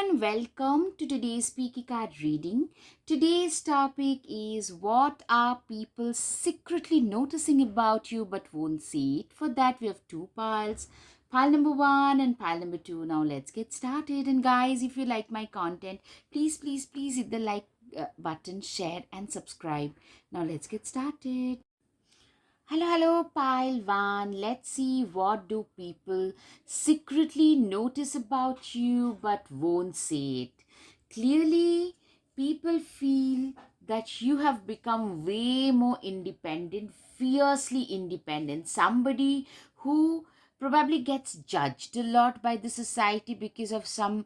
everyone, welcome to today's Speaky Card reading. Today's topic is what are people secretly noticing about you but won't see it. For that, we have two piles. Pile number one and pile number two. Now let's get started. And guys, if you like my content, please hit the like button, share and subscribe. Now let's get started. Hello, pile one. Let's see what do people secretly notice about you but won't say it. Clearly, people feel that you have become way more independent, fiercely independent. Somebody who probably gets judged a lot by the society because of some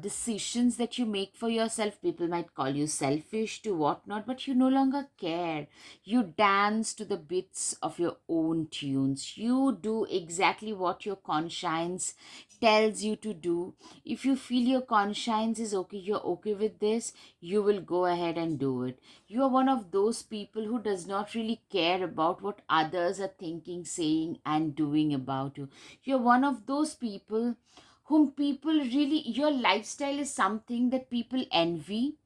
decisions that you make for yourself. People might call you selfish to whatnot, but you no longer care. You dance to the beats of your own tunes. You do exactly what your conscience tells you to do. If you feel your conscience is okay, you're okay with this, you will go ahead and do it. You are one of those people who does not really care about what others are thinking, saying and doing about you. You're one of those people whom people really, your lifestyle is something that people envy,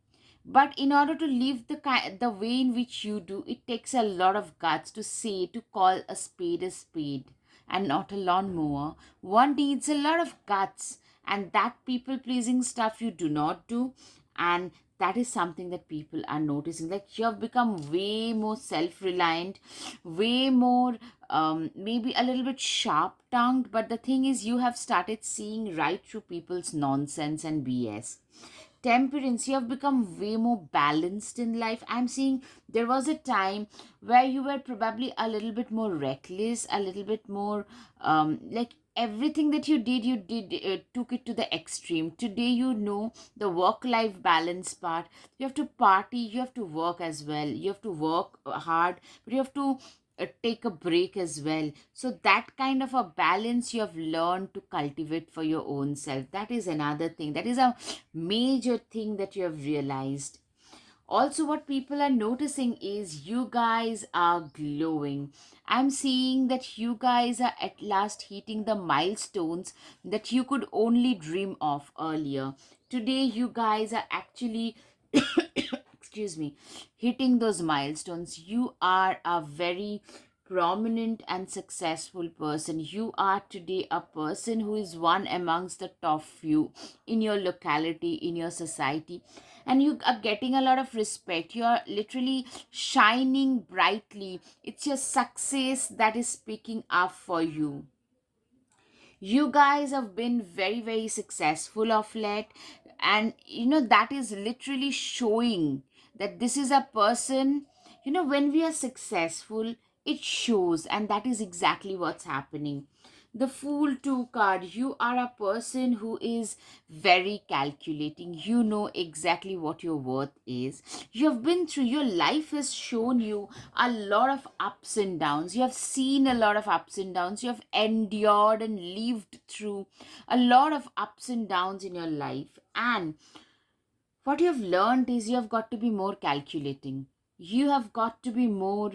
but in order to live the way in which you do, it takes a lot of guts to say, to call a spade and not a lawnmower. One needs a lot of guts, and that people pleasing stuff you do not do. And that is something that people are noticing. Like, you have become way more self reliant, way more, maybe a little bit sharp tongued. But the thing is, you have started seeing right through people's nonsense and BS. Temperance, you have become way more balanced in life. I'm seeing there was a time where you were probably a little bit more reckless, a little bit more like everything that you did took it to the extreme. Today, you know, the work life balance part. You have to party, you have to work as well, you have to work hard, but you have to take a break as well. So that kind of a balance you have learned to cultivate for your own self. That is another thing, that is a major thing that you have realized. Also, what people are noticing is you guys are glowing. I'm seeing that you guys are at last hitting the milestones that you could only dream of earlier. Today, you guys are actually excuse me, hitting those milestones. You are a very prominent and successful person. You are today a person who is one amongst the top few in your locality, in your society, and you are getting a lot of respect. You are literally shining brightly. It's your success that is speaking up for you. You guys have been very successful of late, and that is literally showing that this is a person. When we are successful, it shows, and that is exactly what's happening. The Fool 2 card, you are a person who is very calculating. You know exactly what your worth is. You have been through, your life has shown you a lot of ups and downs. You have seen a lot of ups and downs. You have endured and lived through a lot of ups and downs in your life. And what you have learned is you have got to be more calculating. You have got to be more,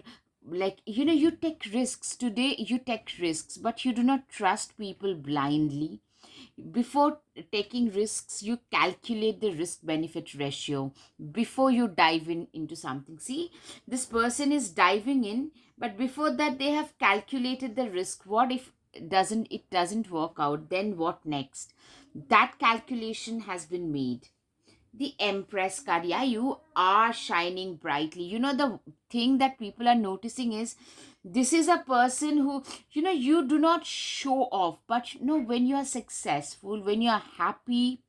like, you take risks. Today you take risks, but you do not trust people blindly. Before taking risks, you calculate the risk benefit ratio before you dive into something. See, this person is diving in, but before that they have calculated the risk. What if it doesn't work out? Then what next? That calculation has been made. The Empress card, yeah, you are shining brightly. The thing that people are noticing is this is a person who, you do not show off, but when you are successful, when you are happy,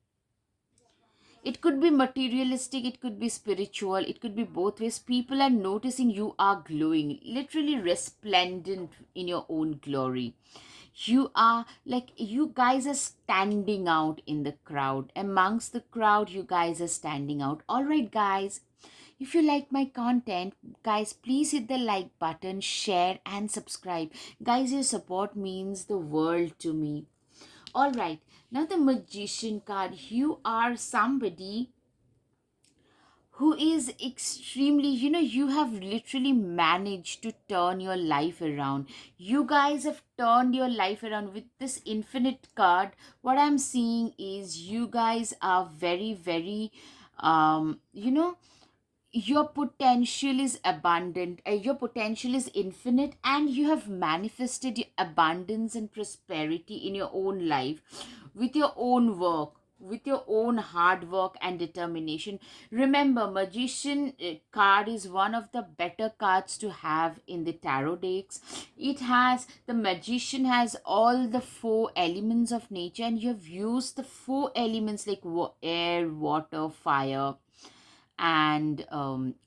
it could be materialistic, it could be spiritual, it could be both ways. People are noticing you are glowing, literally resplendent in your own glory. You are like, you guys are standing out in the crowd. Amongst the crowd, you guys are standing out. All right, guys. If you like my content, guys, please hit the like button, share, and subscribe. Guys, your support means the world to me. All right, now the Magician card. You are somebody who is extremely, you have literally managed to turn your life around. You guys have turned your life around with this infinite card. What I'm seeing is you guys are very, very, you know, your potential is abundant, your potential is infinite, and you have manifested your abundance and prosperity in your own life with your own work, with your own hard work and determination. Remember, magician card is one of the better cards to have in the tarot decks. It has, the magician has all the four elements of nature, and you've used the four elements like air, water, fire, and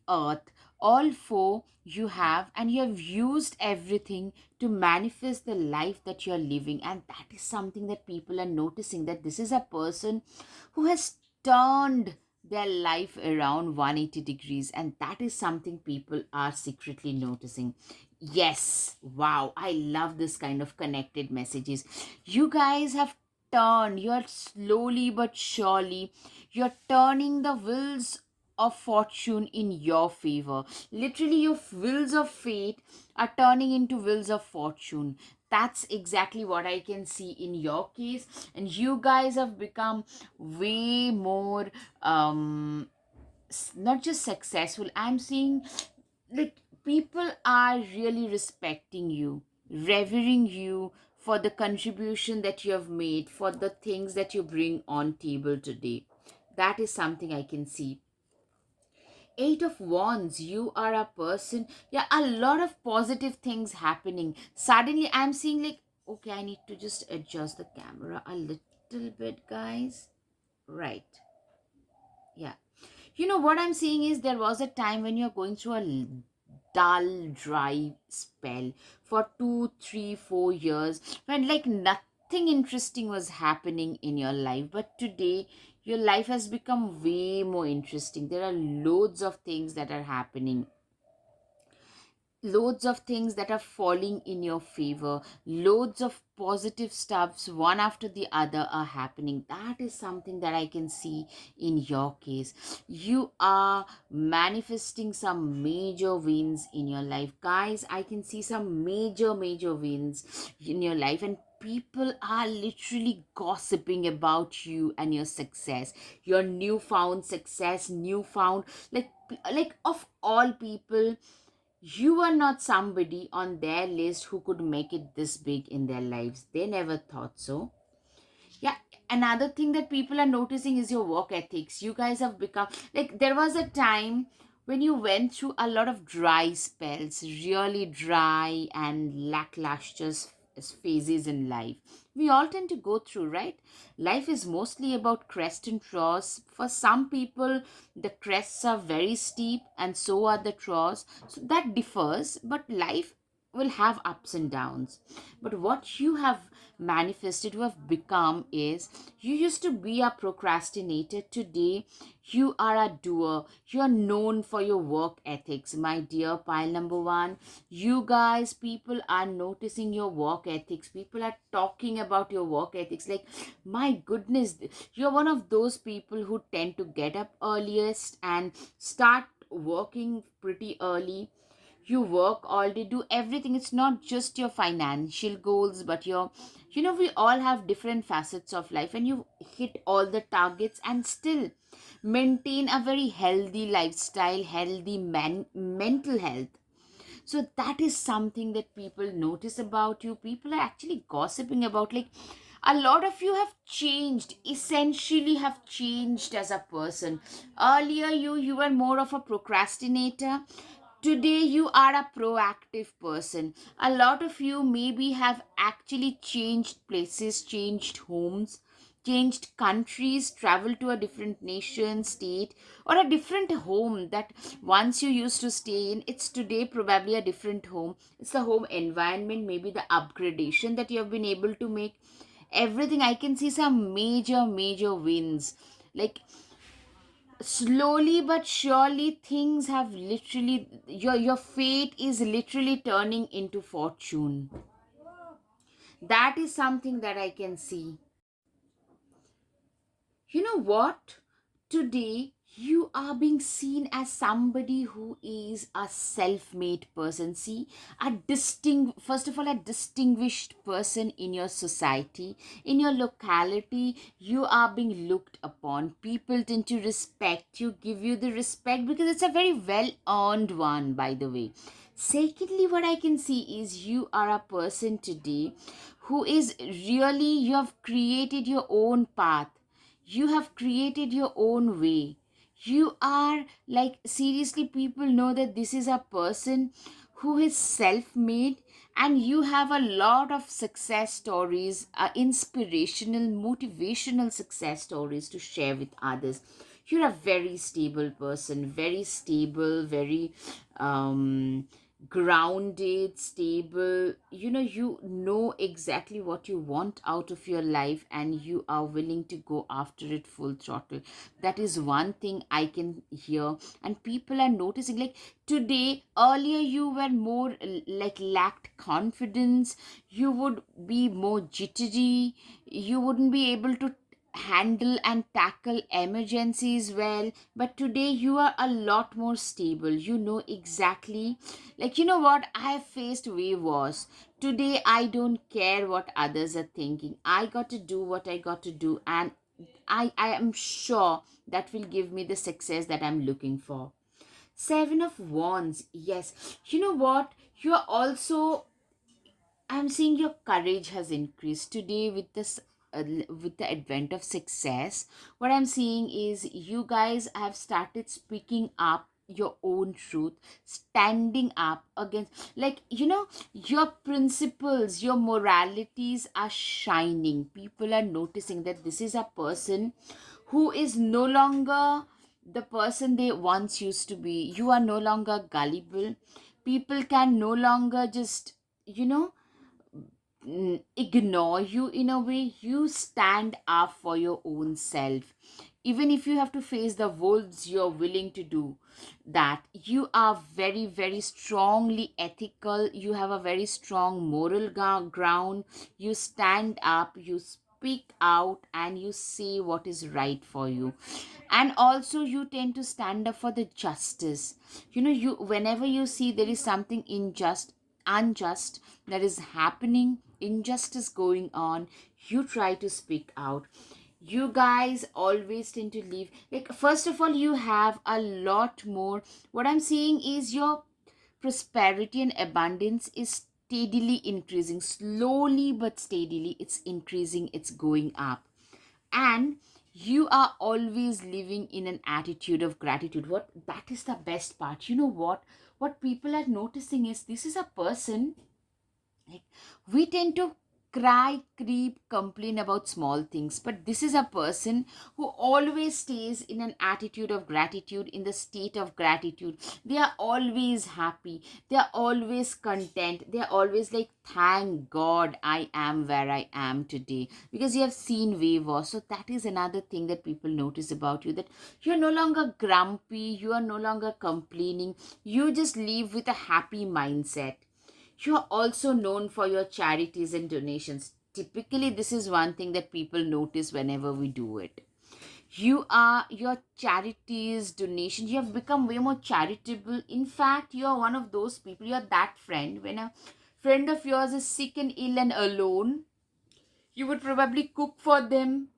earth. All four you have, and you have used everything to manifest the life that you're living. And that is something that people are noticing, that this is a person who has turned their life around 180 degrees, and that is something people are secretly noticing. Yes, wow, I love this kind of connected messages. You guys have turned, you're slowly but surely, you're turning the wheels of fortune in your favor. Literally, your wheels of fate are turning into wheels of fortune. That's exactly what I can see in your case. And you guys have become way more, not just successful. I'm seeing like people are really respecting you, revering you for the contribution that you have made, for the things that you bring on table today. That is something I can see. Eight of Wands, you are a person, yeah, a lot of positive things happening. Suddenly I'm seeing like, okay, I need to just adjust the camera a little bit, guys. Right. Yeah. You know what I'm seeing is, there was a time when you're going through a dull, dry spell for 2, 3, 4 years, when like nothing interesting was happening in your life. But today, your life has become way more interesting. There are loads of things that are happening, loads of things that are falling in your favor, loads of positive stuffs one after the other are happening. That is something that I can see in your case. You are manifesting some major wins in your life, guys. I can see some major wins in your life, and people are literally gossiping about you and your success, your newfound success, newfound, like of all people, you are not somebody on their list who could make it this big in their lives. They never thought so. Yeah, another thing that people are noticing is your work ethics. You guys have become like, there was a time when you went through a lot of dry spells, really dry and lackluster phases in life. We all tend to go through, right? Life is mostly about crest and troughs. For some people, the crests are very steep, and so are the troughs. So that differs, but life will have ups and downs. But what you have manifested, you have become, is, you used to be a procrastinator. Today you are a doer. You are known for your work ethics, my dear pile number one. You guys, people are noticing your work ethics. People are talking about your work ethics, like, my goodness, you're one of those people who tend to get up earliest and start working pretty early. You work all day, do everything. It's not just your financial goals, but your, we all have different facets of life, and you hit all the targets and still maintain a very healthy lifestyle, healthy mental health. So that is something that people notice about you. People are actually gossiping about, like, a lot of you have changed, essentially have changed as a person. Earlier, you were more of a procrastinator. Today you are a proactive person. A lot of you maybe have actually changed places, changed homes, changed countries, traveled to a different nation, state, or a different home that once you used to stay in, it's today probably a different home. It's the home environment, maybe the upgradation that you have been able to make. Everything, I can see some major wins. Like, slowly but surely, things have literally, your fate is literally turning into fortune. That is something that I can see. You know what? Today, You are being seen as somebody who is a self-made person. See, first of all, a distinguished person in your society, in your locality. You are being looked upon. People tend to respect you, give you the respect, because it's a very well earned one, by the way. Secondly, what I can see is you are a person today who is really, you have created your own path, you have created your own way. You are like, seriously, people know that this is a person who is self made, and you have a lot of success stories, inspirational, motivational success stories to share with others. You're a very stable person, very stable, very grounded, stable. You know exactly what you want out of your life, and you are willing to go after it full throttle. That is one thing I can hear, and people are noticing. Like today, earlier you were more like lacked confidence, you would be more jittery, you wouldn't be able to handle and tackle emergencies well. But today you are a lot more stable. You know exactly, like, you know what, I have faced way worse. Today I don't care what others are thinking. I got to do what I got to do, and I am sure that will give me the success that I'm looking for. Seven of Wands, yes. You know what, you are also, I'm seeing your courage has increased today with this, with the advent of success. What I'm seeing is you guys have started speaking up your own truth, standing up against, like, your principles, your moralities are shining. People are noticing that this is a person who is no longer the person they once used to be. You are no longer gullible. People can no longer just, you know ignore you. In a way, you stand up for your own self. Even if you have to face the wolves, you're willing to do that. You are very, very strongly ethical. You have a very strong moral ground. You stand up, you speak out, and you say what is right for you. And also, you tend to stand up for the justice. You, whenever you see there is something unjust that is happening, injustice going on, you try to speak out. You guys always tend to leave, like, first of all, you have a lot more. What I'm seeing is your prosperity and abundance is steadily increasing, slowly but steadily. It's increasing, it's going up. And you are always living in an attitude of gratitude. What, that is the best part. You know what people are noticing is, this is a person, like, we tend to cry, creep, complain about small things, but this is a person who always stays in an attitude of gratitude, in the state of gratitude. They are always happy, they are always content, they are always like, thank God I am where I am today, because you have seen waver. So that is another thing that people notice about you, that you're no longer grumpy, you are no longer complaining, you just live with a happy mindset. You are also known for your charities and donations. Typically, this is one thing that people notice whenever we do it. You are, your charities, donations, you have become way more charitable. In fact, you are one of those people, you are that friend. When a friend of yours is sick and ill and alone, you would probably cook for them,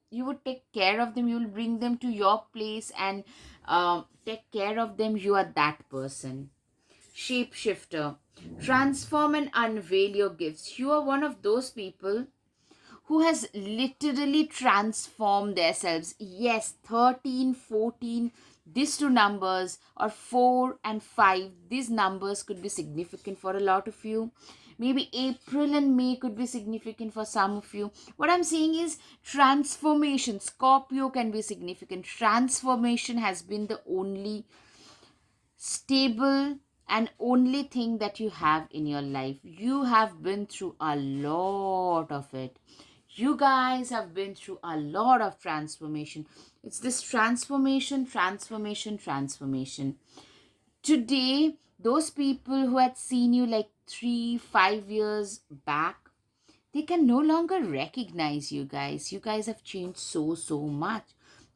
you would take care of them, you will bring them to your place and take care of them. You are that person. Shapeshifter. Transform and unveil your gifts. You are one of those people who has literally transformed themselves. Yes, 13, 14, these two numbers, or 4 and 5, these numbers could be significant for a lot of you. Maybe April and May could be significant for some of you. What I'm saying is transformation. Scorpio can be significant. Transformation has been the only stable and only thing that you have in your life. You have been through a lot of it. You guys have been through a lot of transformation. It's this transformation, transformation, transformation. Today, those people who had seen you like 3, 5 years back, they can no longer recognize you guys. You guys have changed so, so much.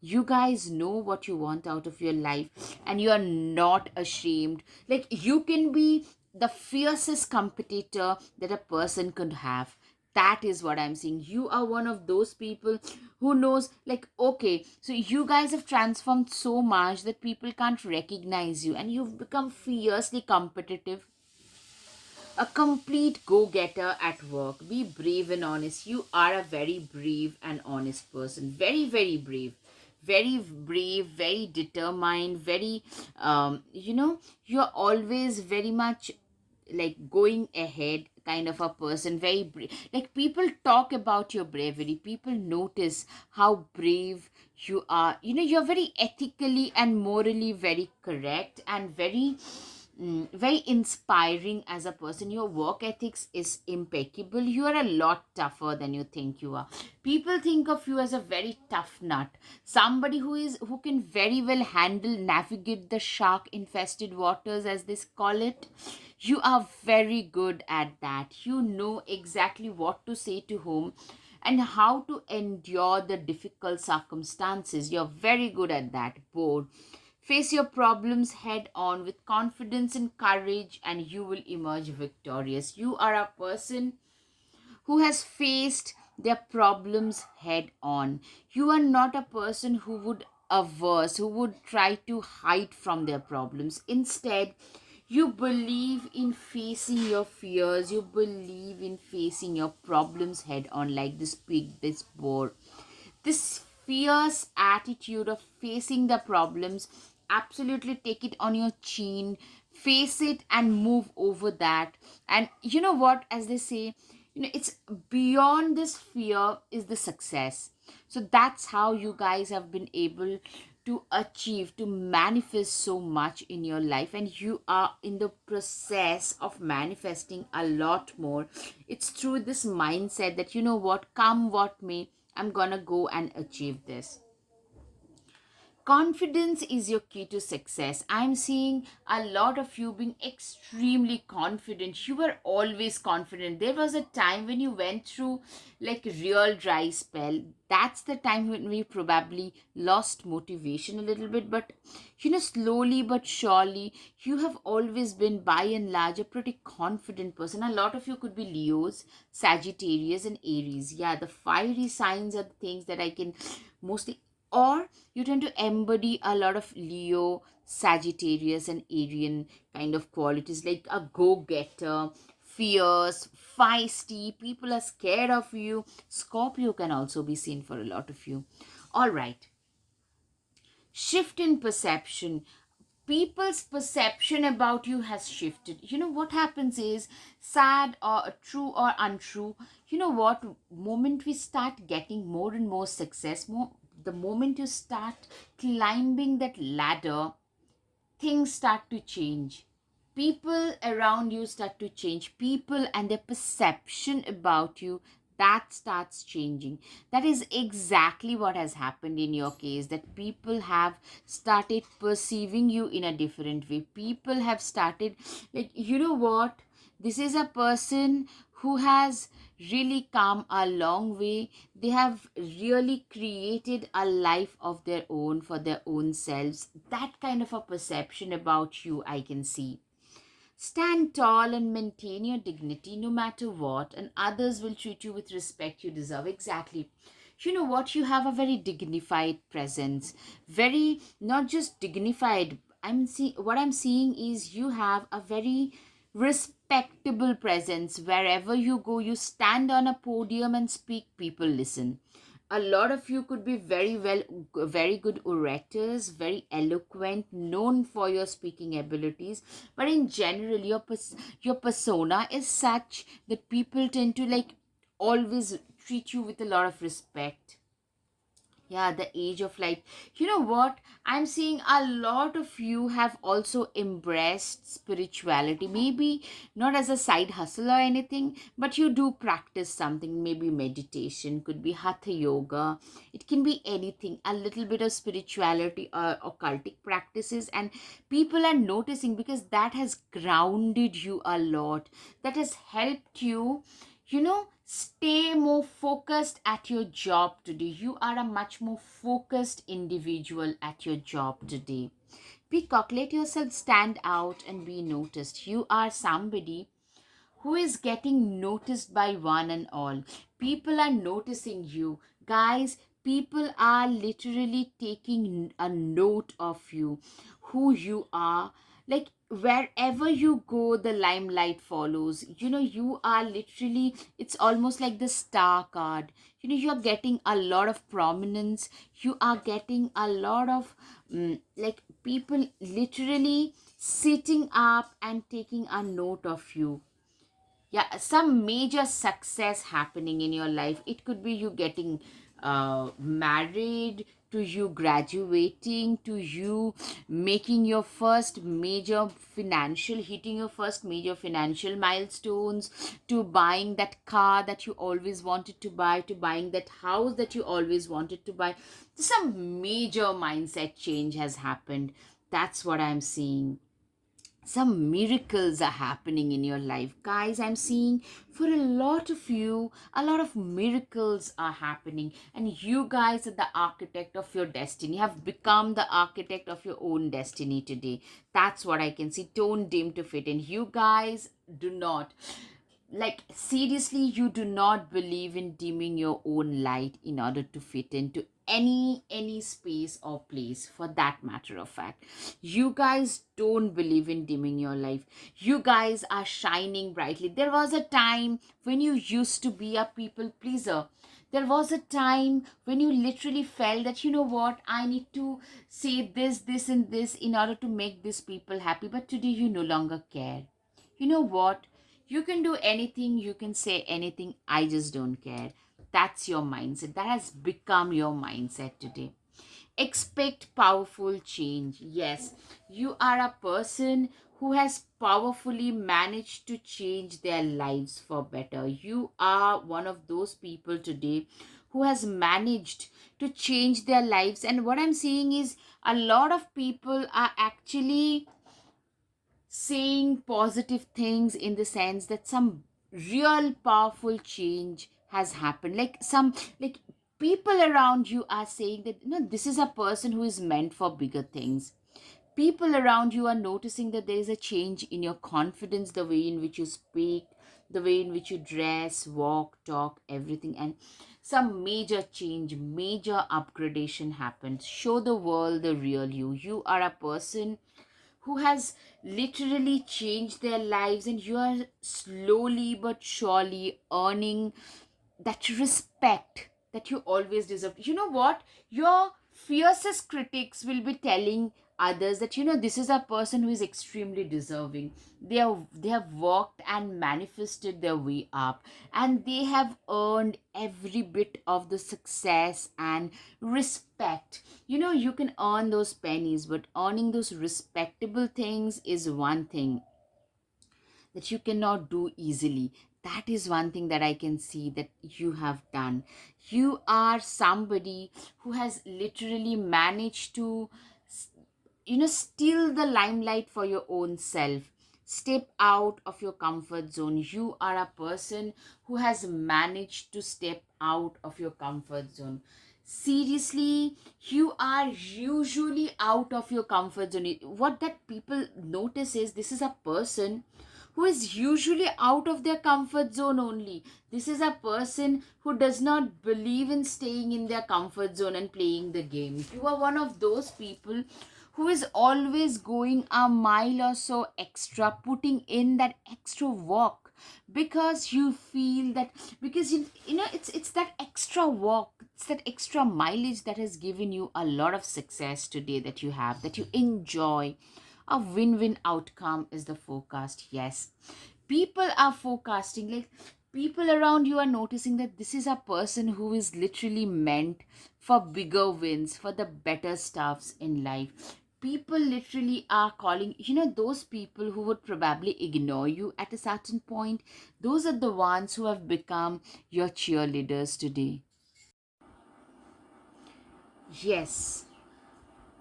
You guys know what you want out of your life, and you are not ashamed. Like, you can be the fiercest competitor that a person could have. That is what I'm saying. You are one of those people who knows, like, okay, so you guys have transformed so much that people can't recognize you, and you've become fiercely competitive, a complete go-getter at work. Be brave and honest. You are a very brave and honest person. Very, very brave. Very brave, very determined, very, you're always very much like going ahead kind of a person. Very brave. Like, people talk about your bravery. People notice how brave you are. You're very ethically and morally very correct, and very inspiring as a person. Your work ethics is impeccable. You are a lot tougher than you think you are. People think of you as a very tough nut, somebody who can very well handle, navigate the shark infested waters, as they call it. You are very good at that. You know exactly what to say to whom and how to endure the difficult circumstances. You're very good at that. Board. Face your problems head on with confidence and courage, and you will emerge victorious. You are a person who has faced their problems head on. You are not a person who would averse, who would try to hide from their problems. Instead, you believe in facing your fears, you believe in facing your problems head on, like this pig, this boar. This fierce attitude of facing the problems, absolutely take it on your chin, face it and move over that. And you know what, as they say, it's beyond this fear is the success. So that's how you guys have been able to achieve, to manifest so much in your life, and you are in the process of manifesting a lot more. It's through this mindset that, you know what, come what may, I'm gonna go and achieve this. Confidence is your key to success. I'm seeing a lot of you being extremely confident. You were always confident. There was a time when you went through like real dry spell. That's the time when we probably lost motivation a little bit. But slowly but surely, you have always been by and large a pretty confident person. A lot of you could be Leos, Sagittarius, and Aries. Yeah, the fiery signs are the things that I can mostly, or you tend to embody a lot of Leo, Sagittarius, and Arian kind of qualities, like a go-getter, fierce, feisty. People are scared of you. Scorpio can also be seen for a lot of you. All right. Shift in perception. People's perception about you has shifted. What happens is, sad or true or untrue, what, moment we start getting more and more success, the moment you start climbing that ladder, things start to change. People around you start to change. People and their perception about you, that starts changing. That is exactly what has happened in your case, that people have started perceiving you in a different way. People have started, like, what, this is a person who has really come a long way. They have really created a life of their own for their own selves. That kind of a perception about you I can see. Stand tall and maintain your dignity no matter what, and others will treat you with respect you deserve. Exactly. What, you have a very dignified presence. Very, not just dignified. What I'm seeing is you have a very respectable presence. Wherever you go, you stand on a podium and speak, people listen. A lot of you could be very good orators, very eloquent, known for your speaking abilities, but in general your persona is such that people tend to like always treat you with a lot of respect. Yeah, the age of light. What, I'm seeing a lot of you have also embraced spirituality, maybe not as a side hustle or anything, but you do practice something. Maybe meditation, could be hatha yoga, it can be anything, a little bit of spirituality or occultic practices, and people are noticing because that has grounded you a lot. That has helped you, Stay more focused at your job today. You are a much more focused individual at your job today. Peacock, let yourself stand out and be noticed. You are somebody who is getting noticed by one and all. People are noticing you. Guys, people are literally taking a note of you, who you are. Like, wherever you go, the limelight follows. You are literally, it's almost like the star card. You're getting a lot of prominence. You are getting a lot of, like, people literally sitting up and taking a note of you. Yeah, some major success happening in your life. It could be you getting married, to you graduating, to you making your first major financial, hitting your first major financial milestones, to buying that car that you always wanted to buy, to buying that house that you always wanted to buy. Some major mindset change has happened. That's what I'm seeing. Some miracles are happening in your life, guys. I'm seeing, for a lot of you, a lot of miracles are happening, and you guys are the architect of your destiny, have become the architect of your own destiny today. That's what I can see. Don't dim to fit in. You guys do not, like, seriously, you do not believe in dimming your own light in order to fit into any space or place, for that matter of fact. You guys don't believe in dimming your life. You guys are shining brightly. There was a time when you used to be a people pleaser. There was a time when you literally felt that, you know what, I need to say this and this in order to make these people happy, but today you no longer care. You know what, you can do anything, you can say anything, I just don't care. That's your mindset. That has become your mindset today. Expect powerful change. Yes, you are a person who has powerfully managed to change their lives for better. You are one of those people today who has managed to change their lives. And what I'm seeing is, a lot of people are actually saying positive things, in the sense that some real powerful change has happened. Like, some, like, people around you are saying that, this is a person who is meant for bigger things. People around you are noticing that there is a change in your confidence, the way in which you speak, the way in which you dress, walk, talk, everything. And some major change, major upgradation happens. Show the world the real you. You are a person who has literally changed their lives, and you are slowly but surely earning that respect that you always deserved. You know what, your fiercest critics will be telling others that, this is a person who is extremely deserving. They have worked and manifested their way up, and they have earned every bit of the success and respect. You can earn those pennies, but earning those respectable things is one thing that you cannot do easily. That is one thing that I can see that you have done. You are somebody who has literally managed to steal the limelight for your own self. Step out of your comfort zone. You are a person who has managed to step out of your comfort zone. Seriously, you are usually out of your comfort zone. What that people notice is, this is a person who is usually out of their comfort zone only. This is a person who does not believe in staying in their comfort zone and playing the game. You are one of those people who is always going a mile or so extra, putting in that extra walk, because you feel that, because it's that extra walk, it's that extra mileage that has given you a lot of success today, that you have, that you enjoy. A win-win outcome is the forecast. Yes, people are forecasting, like, people around you are noticing that this is a person who is literally meant for bigger wins, for the better stuffs in life. People literally are calling, those people who would probably ignore you at a certain point, those are the ones who have become your cheerleaders today. Yes,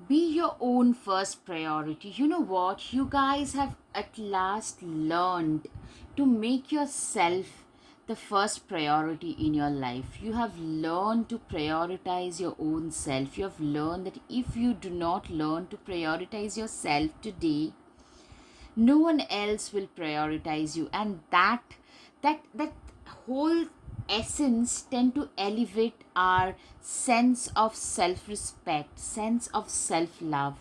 be your own first priority. You know what, you guys have at last learned to make yourself the first priority in your life. You have learned to prioritize your own self. You have learned that if you do not learn to prioritize yourself today, no one else will prioritize you, and that whole essence tend to elevate our sense of self respect, sense of self love.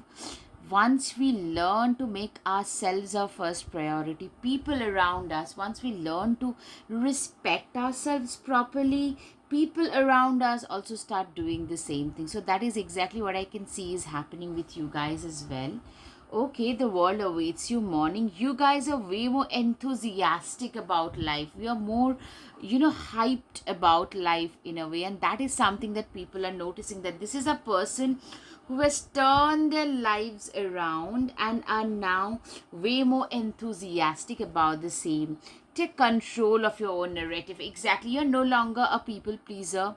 Once we learn to make ourselves our first priority, people around us, once we learn to respect ourselves properly, people around us also start doing the same thing. So that is exactly what I can see is happening with you guys as well. Okay, the world awaits you morning. You guys are way more enthusiastic about life. We are more, hyped about life in a way. And that is something that people are noticing, that this is a person who has turned their lives around and are now way more enthusiastic about the same. Take control of your own narrative. Exactly. You're no longer a people pleaser.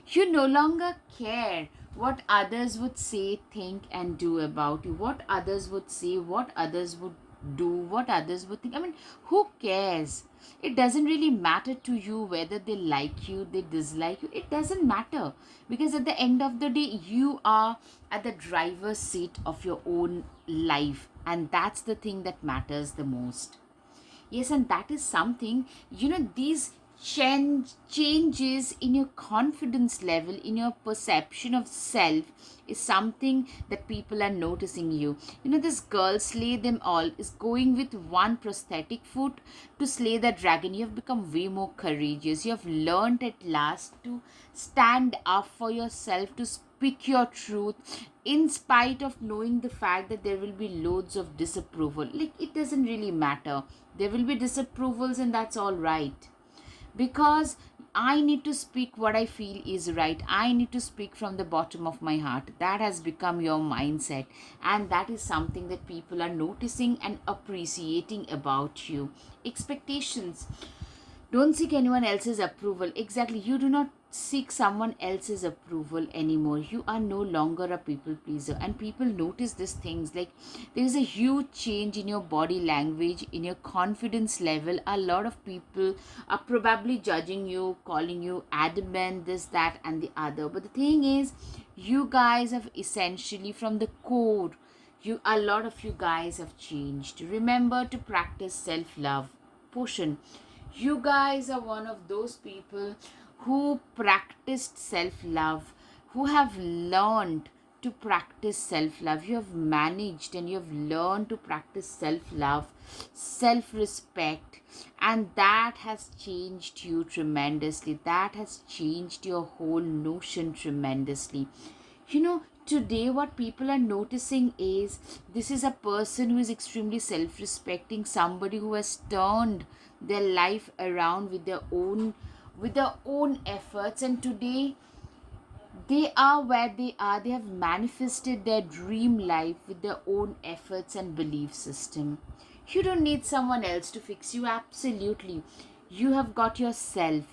You no longer care what others would say, think, and do about you. What others would say, what others would do, what others would think. I mean, who cares? It doesn't really matter to you whether they like you, they dislike you. It doesn't matter, because at the end of the day, you are at the driver's seat of your own life, and that's the thing that matters the most. Yes, and that is something, these changes in your confidence level, in your perception of self, is something that people are noticing you. This girl, slay them all, is going with one prosthetic foot to slay the dragon. You have become way more courageous. You have learned at last to stand up for yourself, to speak your truth, in spite of knowing the fact that there will be loads of disapproval. Like, it doesn't really matter. There will be disapprovals, and that's all right, because I need to speak what I feel is right. I need to speak from the bottom of my heart. That has become your mindset, and that is something that people are noticing and appreciating about you. Expectations. Don't seek anyone else's approval. Exactly. You do not seek someone else's approval anymore. You are no longer a people pleaser. And people notice these things. Like, there is a huge change in your body language, in your confidence level. A lot of people are probably judging you, calling you adamant, this, that, and the other. But the thing is, you guys have essentially, from the core, a lot of you guys have changed. Remember to practice self-love. Portion. You guys are one of those people who practiced self-love, who have learned to practice self-love. You have managed and you have learned to practice self-love, self-respect, and that has changed you tremendously. That has changed your whole notion tremendously. Today what people are noticing is, this is a person who is extremely self-respecting, somebody who has turned their life around with their own efforts, and today they are where they are. They have manifested their dream life with their own efforts and belief system. You don't need someone else to fix you. Absolutely. You have got yourself.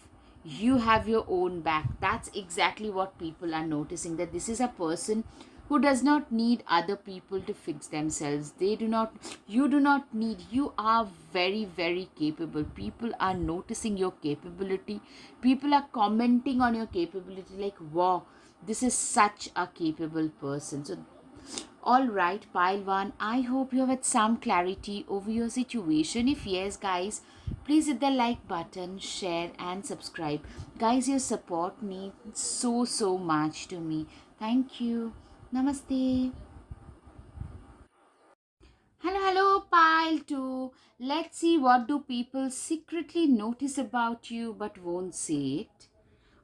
You have your own back. That's exactly what people are noticing, that this is a person who does not need other people to fix themselves. You do not need, you are very, very capable. People are noticing your capability. People are commenting on your capability, like, wow, this is such a capable person. So, all right, pile one. I hope you have had some clarity over your situation. If yes, guys, please hit the like button, share, and subscribe. Guys, your support means so, so much to me. Thank you. Namaste. Hello, hello, pile two. Let's see, what do people secretly notice about you but won't say it.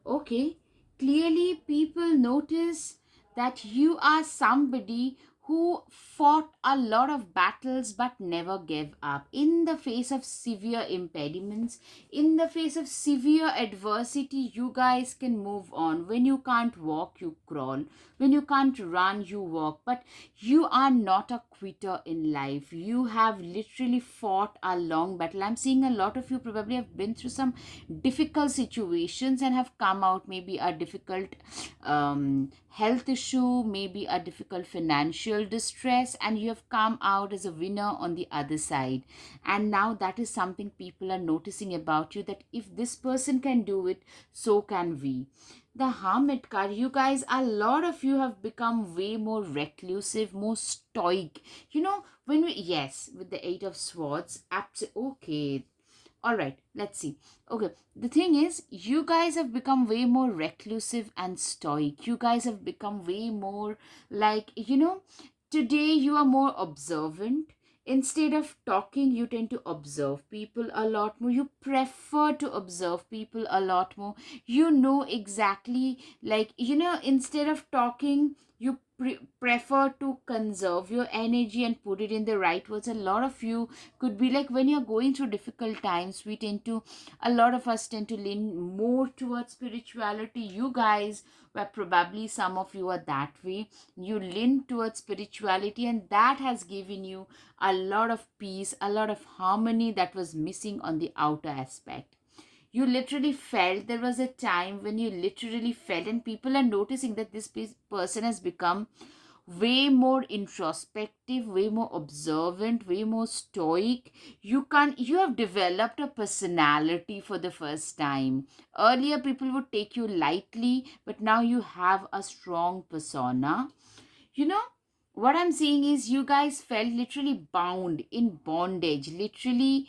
Okay, clearly people notice that you are somebody who fought a lot of battles but never gave up in the face of severe impediments, in the face of severe adversity. You guys can move on. When you can't walk, you crawl. When you can't run, you walk. But you are not a quitter in life. You have literally fought a long battle. I'm seeing a lot of you probably have been through some difficult situations and have come out, maybe a difficult health issue, maybe a difficult financial financial distress, and you have come out as a winner on the other side. And now that is something people are noticing about you, that if this person can do it, so can we. The Hermit card, you guys, a lot of you have become way more reclusive, more stoic. When we, yes, with the Eight of Swords, okay, all right, let's see. Okay, the thing is, you guys have become way more reclusive and stoic. You guys have become way more like, today you are more observant. Instead of talking, you tend to observe people a lot more. You prefer to observe people a lot more. You know exactly, like, instead of talking, you prefer to conserve your energy and put it in the right words. A lot of you could be like, when you're going through difficult times, we tend to, a lot of us tend to lean more towards spirituality. You guys were probably, some of you are that way. You lean towards spirituality, and that has given you a lot of peace, a lot of harmony that was missing on the outer aspect. You literally felt, there was a time when you literally felt, and people are noticing that this person has become way more introspective, way more observant, way more stoic. You have developed a personality for the first time. Earlier people would take you lightly, but now you have a strong persona. you know what I'm saying is, you guys felt literally bound, in bondage, literally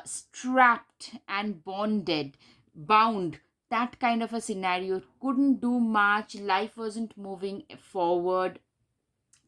strapped and bonded, bound, that kind of a scenario. Couldn't do much, life wasn't moving forward.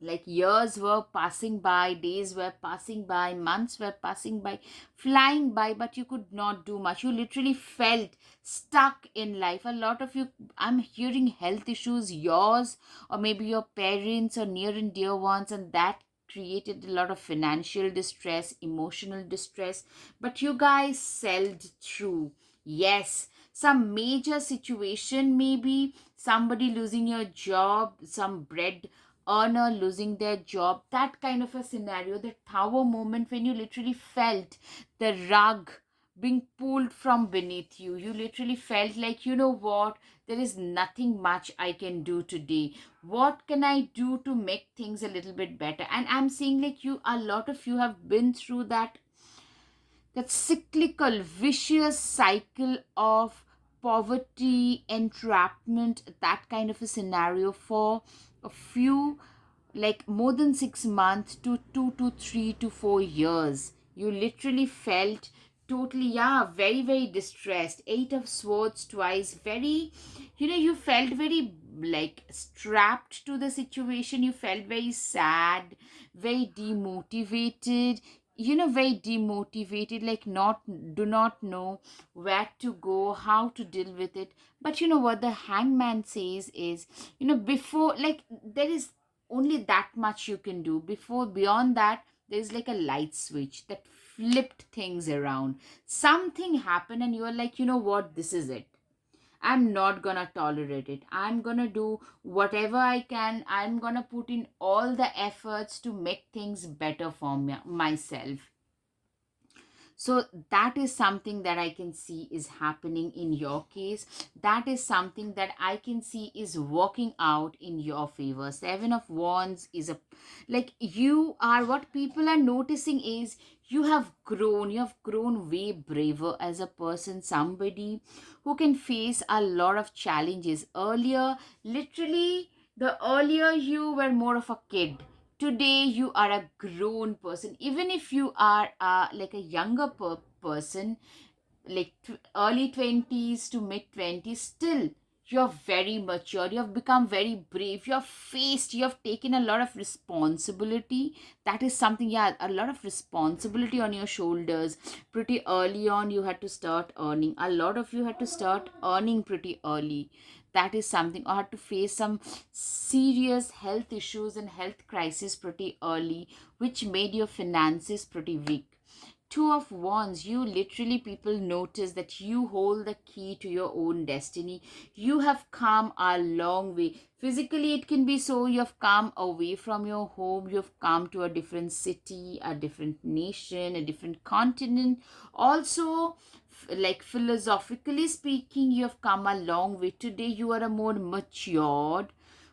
Like, years were passing by, days were passing by, months were passing by, flying by, but you could not do much. You literally felt stuck in life. A lot of you, I'm hearing health issues, yours or maybe your parents or near and dear ones, and that created a lot of financial distress, emotional distress. But you guys sailed through. Yes, some major situation, maybe somebody losing your job, some bread earner losing their job, that kind of a scenario, the tower moment, when you literally felt the rug being pulled from beneath you. You literally felt like, you know what, there is nothing much I can do today. What can I do to make things a little bit better? And I'm seeing like, a lot of you have been through that cyclical, vicious cycle of poverty, entrapment, that kind of a scenario for a few, like more than 6 months to 2 to 3 to 4 years. You literally felt totally, yeah, very, very distressed. Eight of Swords twice, very, you felt very like strapped to the situation. You felt very sad, very demotivated, very demotivated, like, not, do not know where to go, how to deal with it. But you know what the Hangman says is, before, like, there is only that much you can do. Before, beyond that, there's like a light switch that flipped things around. Something happened and you are like, you know what, this is it. I'm not gonna tolerate it. I'm gonna do whatever I can. I'm gonna put in all the efforts to make things better for myself. So that is something that I can see is happening in your case. That is something that I can see is working out in your favor. Seven of Wands is a, like, you are, what people are noticing is, you have grown way braver as a person, somebody who can face a lot of challenges. Earlier, literally, the earlier you were more of a kid, today you are a grown person. Even if you are like a younger person, like early 20s to mid 20s, still you're very mature, you have become very brave, you have taken a lot of responsibility. That is something, yeah, a lot of responsibility on your shoulders. Pretty early on you had to start earning, a lot of you had to start earning pretty early. That is something, or had to face some serious health issues and health crisis pretty early, which made your finances pretty weak. Two of Wands, you literally, people notice that you hold the key to your own destiny. You have come a long way. Physically, it can be so, you have come away from your home, you have come to a different city, a different nation, a different continent. Also, like philosophically speaking, you have come a long way. Today, you are a more matured,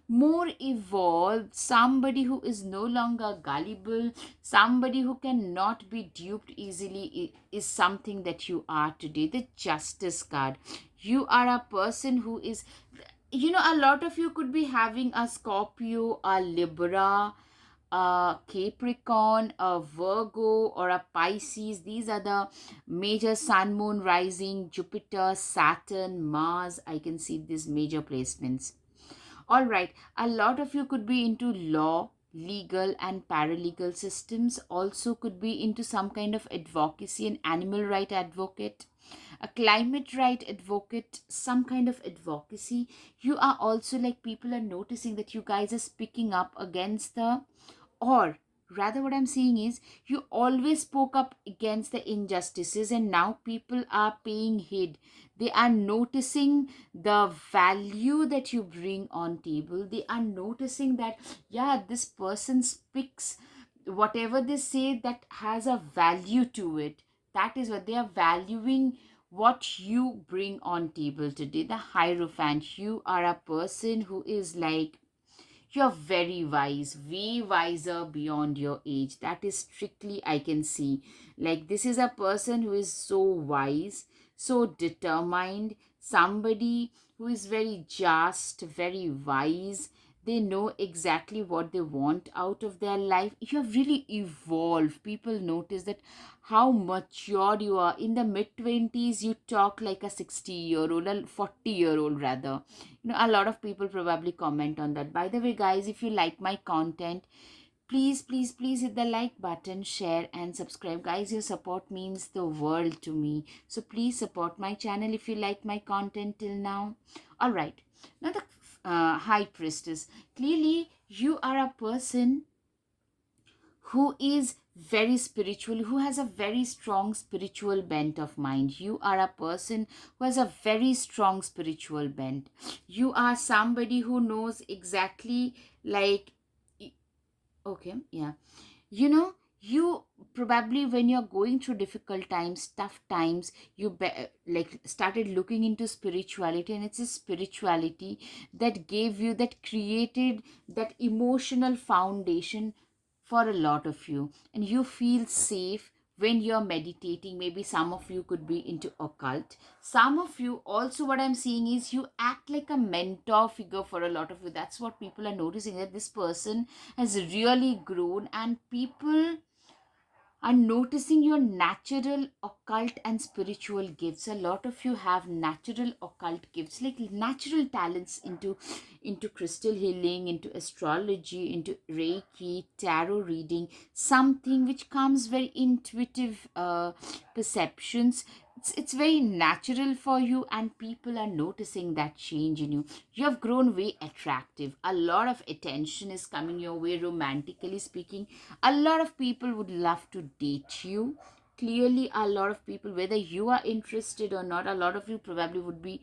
more evolved, somebody who is no longer gullible, somebody who cannot be duped easily is something that you are today. The Justice card. You are a person who is, a lot of you could be having a Scorpio, a Libra, a Capricorn, a Virgo, or a Pisces. These are the major sun, moon, rising, Jupiter, Saturn, Mars. I can see these major placements. All right, a lot of you could be into law, legal, and paralegal systems, also could be into some kind of advocacy, an animal right advocate, a climate right advocate, some kind of advocacy. You are also like, people are noticing that you guys are speaking up against the, or rather, what I'm seeing is you always spoke up against the injustices, and now people are paying heed. They are noticing the value that you bring on table. They are noticing that, yeah, this person speaks, whatever they say, that has a value to it. That is what they are valuing, what you bring on table today. The Hierophant. You are a person who is like, you're very wise, way wiser beyond your age. That is strictly, I can see. Like, this is a person who is so wise, so determined, somebody who is very just, very wise. They know exactly what they want out of their life. You have really evolved. People notice that how mature you are. In the mid 20s, you talk like a 60-year-old, a 40-year-old rather. A lot of people probably comment on that. By the way, guys, if you like my content, please, please, please hit the like button, share, and subscribe. Guys, your support means the world to me. So please support my channel if you like my content till now. All right. Now, the High Priestess. Clearly, you are a person who is very spiritual, who has a very strong spiritual bent of mind. You are a person who has a very strong spiritual bent. You are somebody who knows exactly, like, okay, yeah. You probably, when you're going through difficult times, tough times, like started looking into spirituality, and it's a spirituality that gave you, that created that emotional foundation for a lot of you, and you feel safe when you're meditating. Maybe some of you could be into occult. Some of you also, what I'm seeing is, you act like a mentor figure for a lot of you. That's what people are noticing, that this person has really grown, and people are noticing your natural occult and spiritual gifts. A lot of you have natural occult gifts, like natural talents into crystal healing, into astrology, into reiki, tarot reading, something which comes very intuitive perceptions. It's very natural for you, and people are noticing that change in you. You have grown way attractive. A lot of attention is coming your way, romantically speaking. A lot of people would love to date you. Clearly, a lot of people, whether you are interested or not, a lot of you probably would be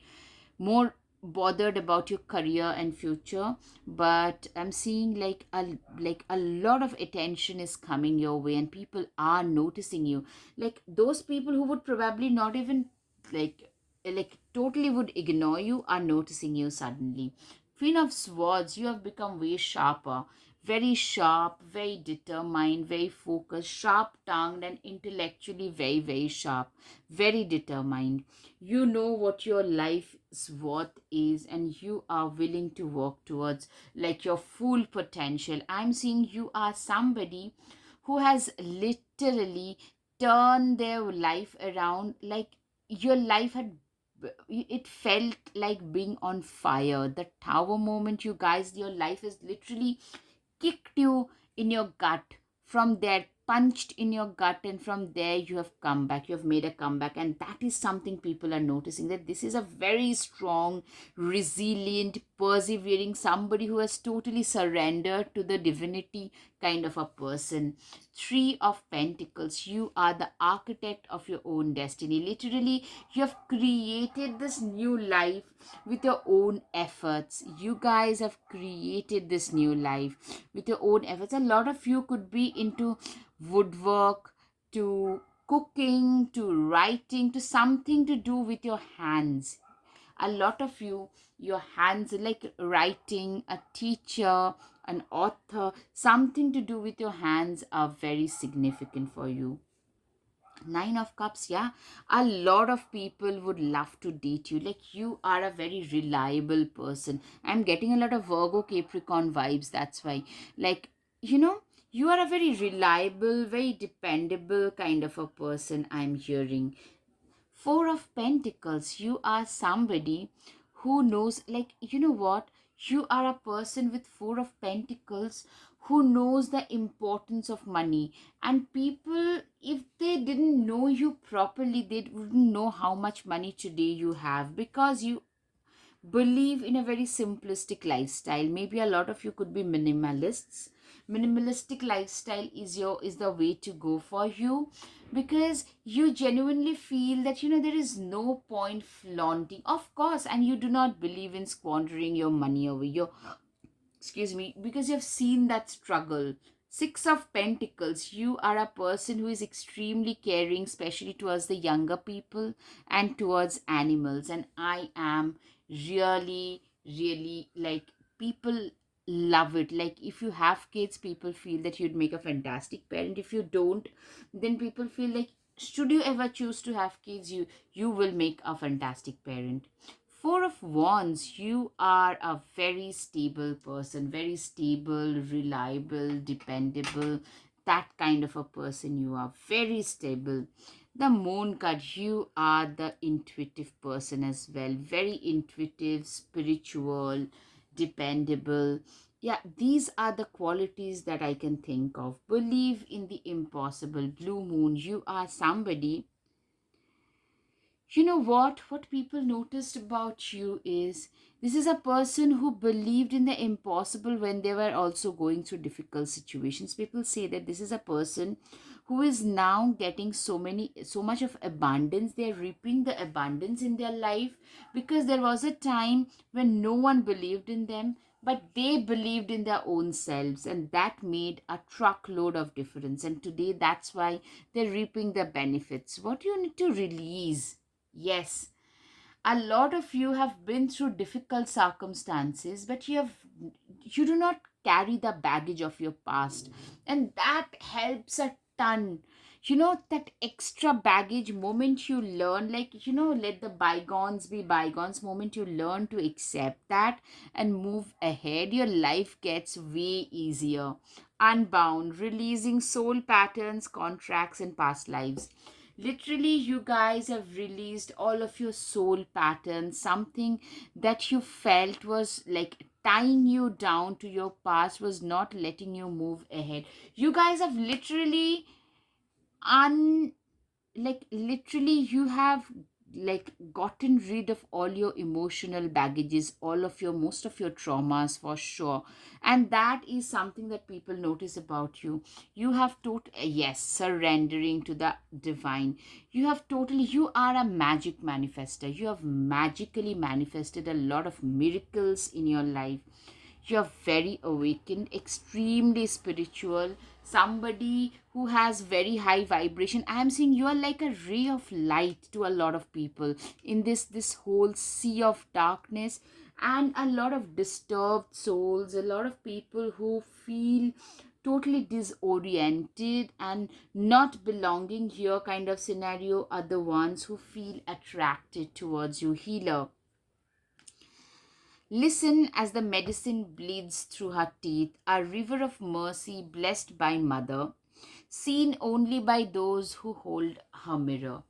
more bothered about your career and future. But I'm seeing like a lot of attention is coming your way, and people are noticing you. Like, those people who would probably not even like totally would ignore you are noticing you suddenly. Queen of Swords. You have become way sharper, very sharp, very determined, very focused, sharp tongued, and intellectually very, very sharp, very determined. You know what your life's worth is, and you are willing to work towards like your full potential. I'm seeing you are somebody who has literally turned their life around. Like, your life had, it felt like being on fire. The tower moment, you guys, your life is literally kicked you in your gut. From there, punched in your gut, and from there you have come back. You have made a comeback, and that is something people are noticing, that this is a very strong, resilient, persevering, somebody who has totally surrendered to the divinity kind of a person. Three of Pentacles. You are the architect of your own destiny. Literally, you have created this new life with your own efforts. You guys have created this new life with your own efforts. A lot of you could be into woodwork, to cooking, to writing, to something to do with your hands. A lot of you, your hands, like writing, a teacher, an author, something to do with your hands are very significant for you. Nine of Cups, yeah. A lot of people would love to date you. Like, you are a very reliable person. I'm getting a lot of Virgo Capricorn vibes. That's why. Like, you know, you are a very reliable, very dependable kind of a person, I'm hearing. Four of Pentacles, you are somebody who knows, like, you know what? You are a person with Four of Pentacles who knows the importance of money. And people, if they didn't know you properly, they wouldn't know how much money today you have, because you believe in a very simplistic lifestyle. Maybe a lot of you could be minimalists. Minimalistic lifestyle is the way to go for you, because you genuinely feel that, there is no point flaunting, of course, and you do not believe in squandering your money over your, excuse me, because you've seen that struggle. Six of Pentacles, you are a person who is extremely caring, especially towards the younger people and towards animals. And I am really, really, like, people love it. Like, if you have kids, people feel that you'd make a fantastic parent. If you don't, then people feel like, should you ever choose to have kids, you will make a fantastic parent. Four of Wands, you are a very stable person, very stable, reliable, dependable. That kind of a person you are, very stable. The Moon card, you are the intuitive person as well, very intuitive, spiritual, dependable. Yeah, these are the qualities that I can think of. Believe in the impossible. Blue Moon, you are somebody, you know what people noticed about you is, this is a person who believed in the impossible when they were also going through difficult situations. People say that this is a person who is now getting so much of abundance. They're reaping the abundance in their life, because there was a time when no one believed in them, but they believed in their own selves, and that made a truckload of difference. And today, that's why they're reaping the benefits. What do you need to release? Yes, a lot of you have been through difficult circumstances, but you do not carry the baggage of your past, and that helps a ton. That extra baggage, moment you learn, like, let the bygones be bygones, moment you learn to accept that and move ahead, your life gets way easier. Unbound, releasing soul patterns, contracts, and past lives. Literally, you guys have released all of your soul patterns, something that you felt was like tying you down to your past, was not letting you move ahead. You guys have literally un like literally you have like gotten rid of all your emotional baggages, all of your most of your traumas, for sure. And that is something that people notice about you. You have yes, surrendering to the divine. You have totally, you are a magic manifester. You have magically manifested a lot of miracles in your life. You're very awakened, extremely spiritual, somebody who has very high vibration. I'm seeing you are like a ray of light to a lot of people in this whole sea of darkness, and a lot of disturbed souls, a lot of people who feel totally disoriented and not belonging here kind of scenario, are the ones who feel attracted towards you. Healer, listen as the medicine bleeds through her teeth, a river of mercy blessed by Mother, seen only by those who hold her mirror.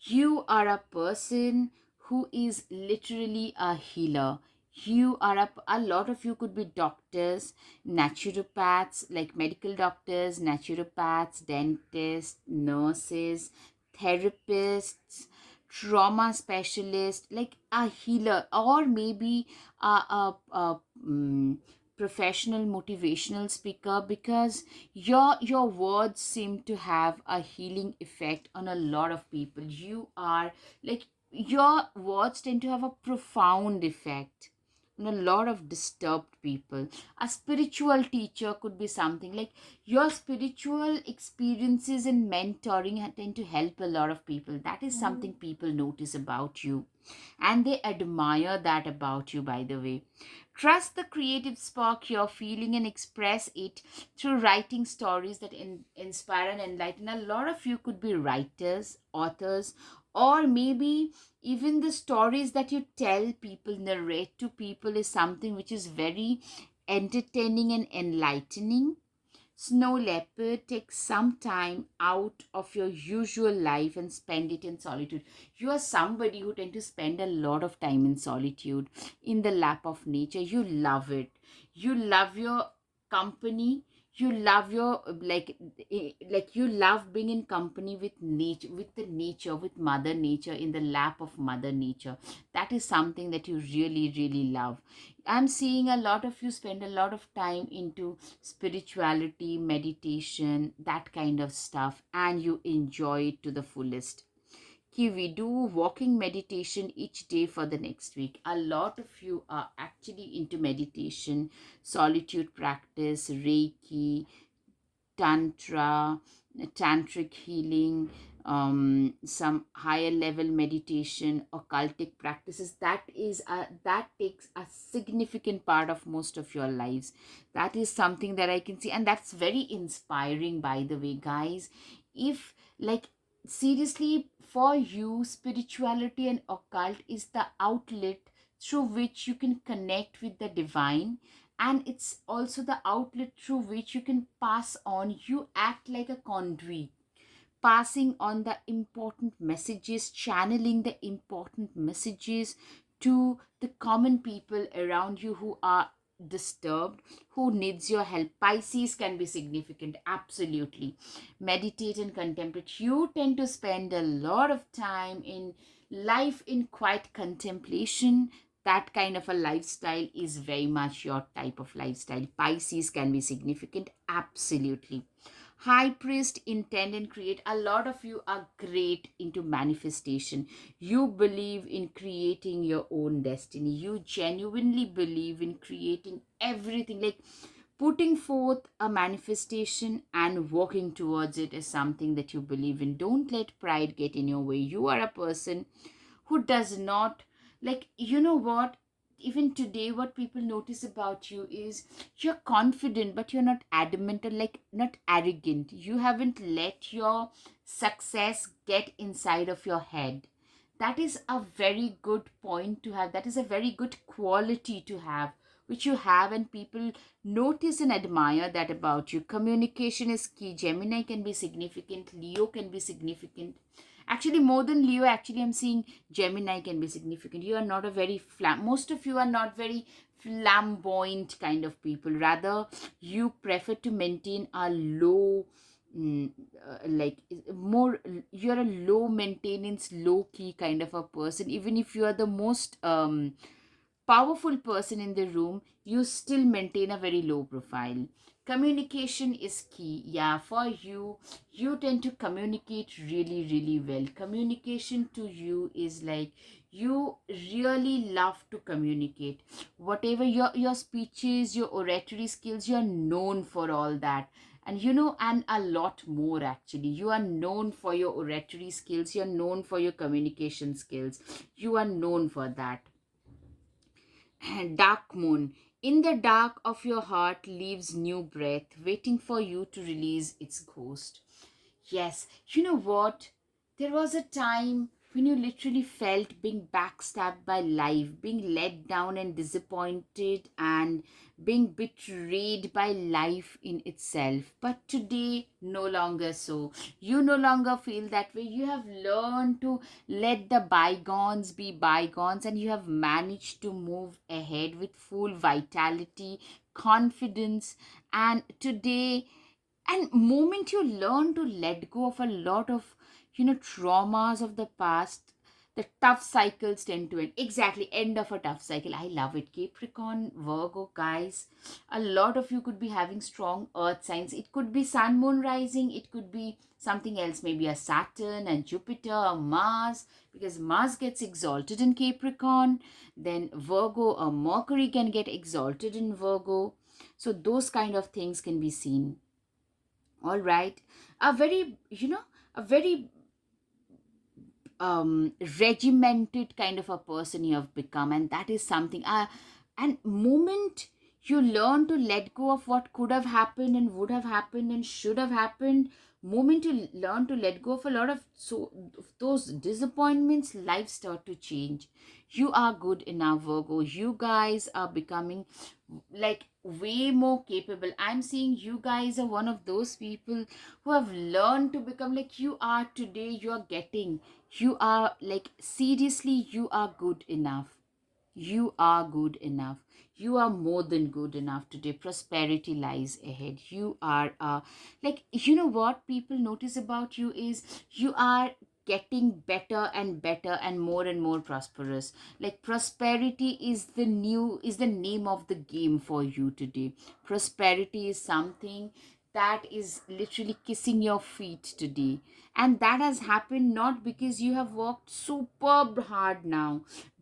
You are a person who is literally a healer. You are a lot of you could be doctors, naturopaths, like medical doctors, naturopaths, dentists, nurses, therapists, trauma specialist, like a healer, or maybe a professional motivational speaker, because your words seem to have a healing effect on a lot of people. You are like, your words tend to have a profound effect. a lot of disturbed people. A spiritual teacher could be something like your spiritual experiences and mentoring tend to help a lot of people. That is something people notice about you, and they admire that about you, by the way. Trust the creative spark you're feeling and express it through writing stories that inspire and enlighten. A lot of you could be writers, authors, or maybe even the stories that you tell people, narrate to people, is something which is very entertaining and enlightening. Snow leopard, take some time out of your usual life and spend it in solitude. You are somebody who tend to spend a lot of time in solitude, in the lap of nature. You love it. You love your company. You love your like you love being in company with nature, with the nature, with mother nature, in the lap of mother nature. That is something that you really really love. I'm seeing a lot of you spend a lot of time into spirituality, meditation, that kind of stuff, and you enjoy it to the fullest. Kiwi, do walking meditation each day for the next week. A lot of you are actually into meditation, solitude practice, Reiki, tantra, tantric healing, some higher level meditation, occultic practices. That takes a significant part of most of your lives. That is something that I can see, and that's very inspiring, by the way, guys. If like seriously, for you, spirituality and occult is the outlet through which you can connect with the divine, and it's also the outlet through which you can pass on. You act like a conduit, passing on the important messages, channeling the important messages to the common people around you who are disturbed, who needs your help. Pisces can be significant, absolutely. Meditate and contemplate. You tend to spend a lot of time in life in quiet contemplation. That kind of a lifestyle is very much your type of lifestyle. Pisces can be significant, absolutely. High priest, intend and create. A lot of you are great into manifestation. You believe in creating your own destiny. You genuinely believe in creating everything, like putting forth a manifestation and working towards it is something that you believe in. Don't let pride get in your way. You are a person who does not, like, you know what, even today what people notice about you is you're confident, but you're not adamant, or like not arrogant. You haven't let your success get inside of your head. That is a very good point to have. That is a very good quality to have, which you have, and people notice and admire that about you. Communication is key. Gemini can be significant, Leo can be significant. Actually, more than Leo, actually, I'm seeing Gemini can be significant. You are not a very most of you are not very flamboyant kind of people. Rather, you prefer to maintain a low, like more, you're a low maintenance, low key kind of a person. Even if you are the most powerful person in the room, you still maintain a very low profile. Communication is key. Yeah, for you, you tend to communicate really, really well. Communication to you is like you really love to communicate. Whatever your speeches, your oratory skills, you're known for all that. And and a lot more actually. You are known for your oratory skills, you're known for your communication skills, you are known for that. Dark moon. In the dark of your heart lives new breath, waiting for you to release its ghost. Yes, you know what? There was a time when you literally felt being backstabbed by life, being let down and disappointed, and being betrayed by life in itself. But today, no longer so. You no longer feel that way. You have learned to let the bygones be bygones, and you have managed to move ahead with full vitality, confidence, and today, and moment you learn to let go of a lot of traumas of the past, The tough cycles tend to end. Exactly, end of a tough cycle. I love it. Capricorn, Virgo, guys. A lot of you could be having strong earth signs. It could be sun, moon rising. It could be something else, maybe a Saturn, and Jupiter, a Mars, because Mars gets exalted in Capricorn. Then Virgo, a Mercury can get exalted in Virgo. So those kind of things can be seen. All right. A very, a very regimented kind of a person you have become, and that is something, and moment you learn to let go of what could have happened and would have happened and should have happened, moment you learn to let go of a lot of of those disappointments, life start to change. You are good enough, Virgo. You guys are becoming like way more capable. I'm seeing you guys are one of those people who have learned to become like you are today. You are getting, you are like, seriously, you are good enough. You are good enough. You are more than good enough today. Prosperity lies ahead. You are, like, you know what people notice about you is you are getting better and better and more prosperous. Like, prosperity is the name of the game for you today. Prosperity is something that is literally kissing your feet today, and that has happened not because you have worked superb hard now,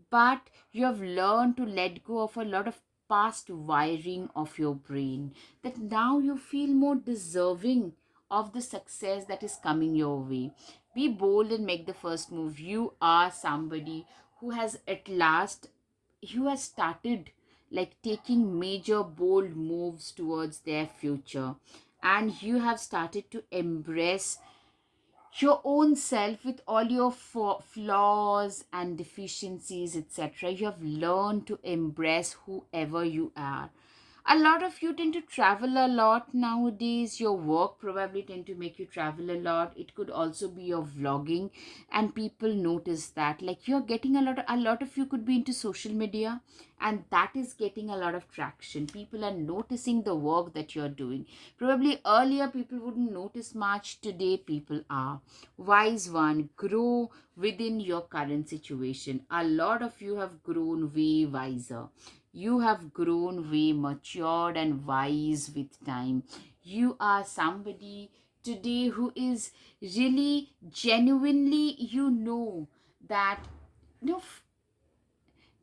but you have learned to let go of a lot of past wiring of your brain, that now you feel more deserving of the success that is coming your way. Be bold and make the first move. You are somebody who has at last, who has started like taking major bold moves towards their future, and you have started to embrace your own self with all your flaws and deficiencies, etc. You have learned to embrace whoever you are. A lot of you tend to travel a lot nowadays. Your work probably tend to make you travel a lot. It could also be your vlogging, and people notice that, like, you're getting a lot of you could be into social media, and that is getting a lot of traction. People are noticing the work that you're doing. Probably earlier people wouldn't notice much. Today people are. Wise one, grow within your current situation. A lot of you have grown way wiser. You have grown way matured and wise with time. You are somebody today who is really genuinely, that no,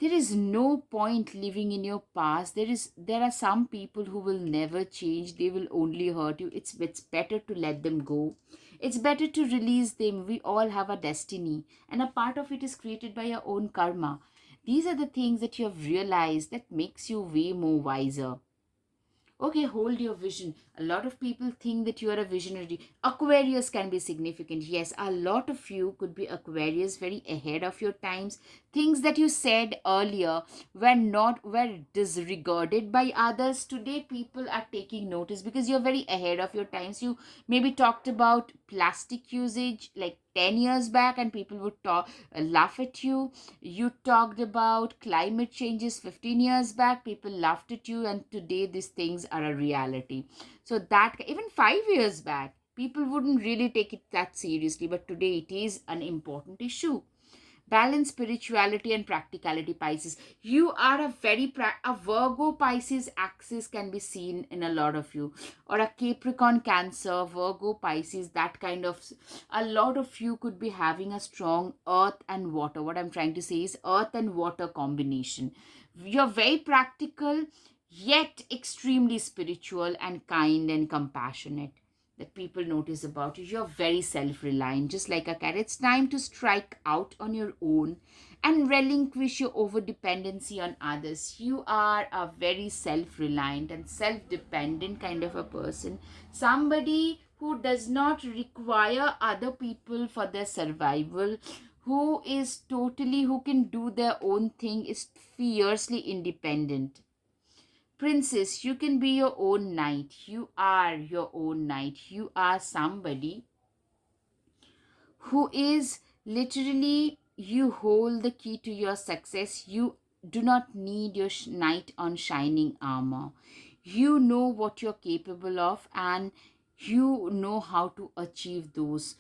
there is no point living in your past. There are some people who will never change. They will only hurt you. It's better to let them go. It's better to release them. We all have a destiny, and a part of it is created by your own karma. These are the things that you have realized that makes you way more wiser. Okay, hold your vision. A lot of people think that you are a visionary. Aquarius can be significant. Yes, a lot of you could be Aquarius, very ahead of your times. Things that you said earlier were disregarded by others. Today, people are taking notice because you're very ahead of your times. You maybe talked about plastic usage like 10 years back, and people would laugh at you. You talked about climate changes 15 years back, people laughed at you, and today these things are a reality. So, that even 5 years back, people wouldn't really take it that seriously, but today it is an important issue. Balance spirituality and practicality, Pisces. You are a Virgo Pisces axis can be seen in a lot of you, or a Capricorn Cancer Virgo Pisces, that kind of, a lot of you could be having a strong earth and water. What I'm trying to say is earth and water combination. You're very practical, yet extremely spiritual and kind and compassionate, that people notice about you. You're very self reliant, just like a cat. It's time to strike out on your own and relinquish your over dependency on others. You are a very self reliant and self dependent kind of a person. Somebody who does not require other people for their survival, who can do their own thing, is fiercely independent. Princess, you can be your own knight. You are your own knight. You are somebody who is literally, you hold the key to your success. You do not need your knight on shining armor. You know what you're capable of, and you know how to achieve those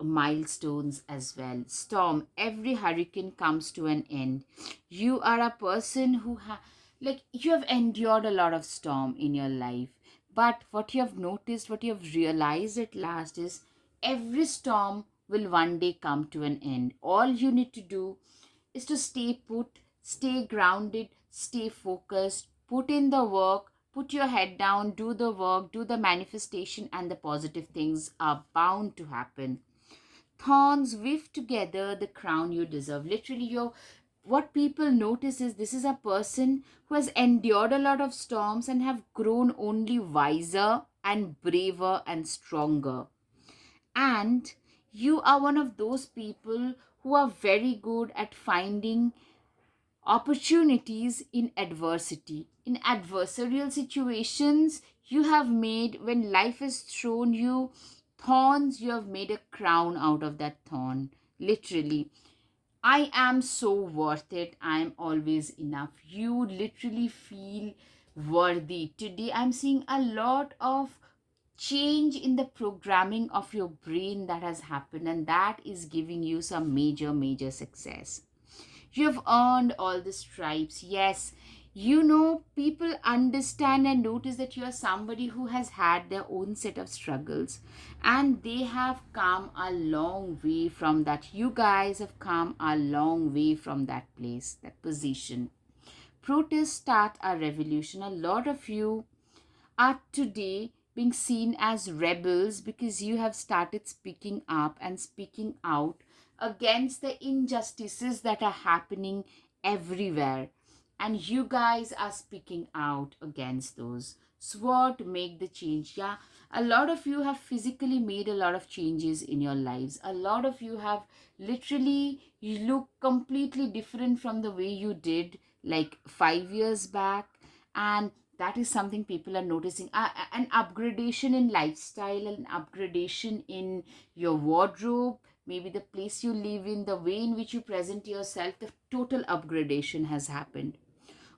milestones as well. Storm, every hurricane comes to an end. You are a person who like you have endured a lot of storm in your life, but what you have noticed, what you have realized at last is every storm will one day come to an end. All you need to do is to stay put, stay grounded, stay focused, put in the work, put your head down, do the work, do the manifestation, and the positive things are bound to happen. Thorns weave together the crown you deserve. Literally, what people notice is this is a person who has endured a lot of storms and have grown only wiser and braver and stronger. And you are one of those people who are very good at finding opportunities in adversity. In adversarial situations, you have made, when life has thrown you thorns, you have made a crown out of that thorn. Literally, I am so worth it. I am always enough. You literally feel worthy. Today, I'm seeing a lot of change in the programming of your brain that has happened, and that is giving you some major success. You have earned all the stripes. Yes, people understand and notice that you are somebody who has had their own set of struggles, and they have come a long way from that. You guys have come a long way from that place, that position. Protests start a revolution. A lot of you are today being seen as rebels because you have started speaking up and speaking out against the injustices that are happening everywhere. And you guys are speaking out against those. SWOT, make the change. Yeah, a lot of you have physically made a lot of changes in your lives. A lot of you have literally, you look completely different from the way you did like 5 years back. And that is something people are noticing. An upgradation in lifestyle, an upgradation in your wardrobe, maybe the place you live in, the way in which you present yourself, the total upgradation has happened.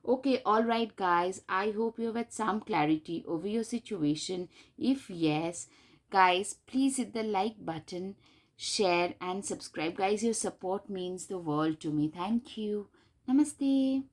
Okay, all right, guys. I hope you have had some clarity over your situation. If yes, guys, please hit the like button, share, and subscribe. Guys, your support means the world to me. Thank you. Namaste.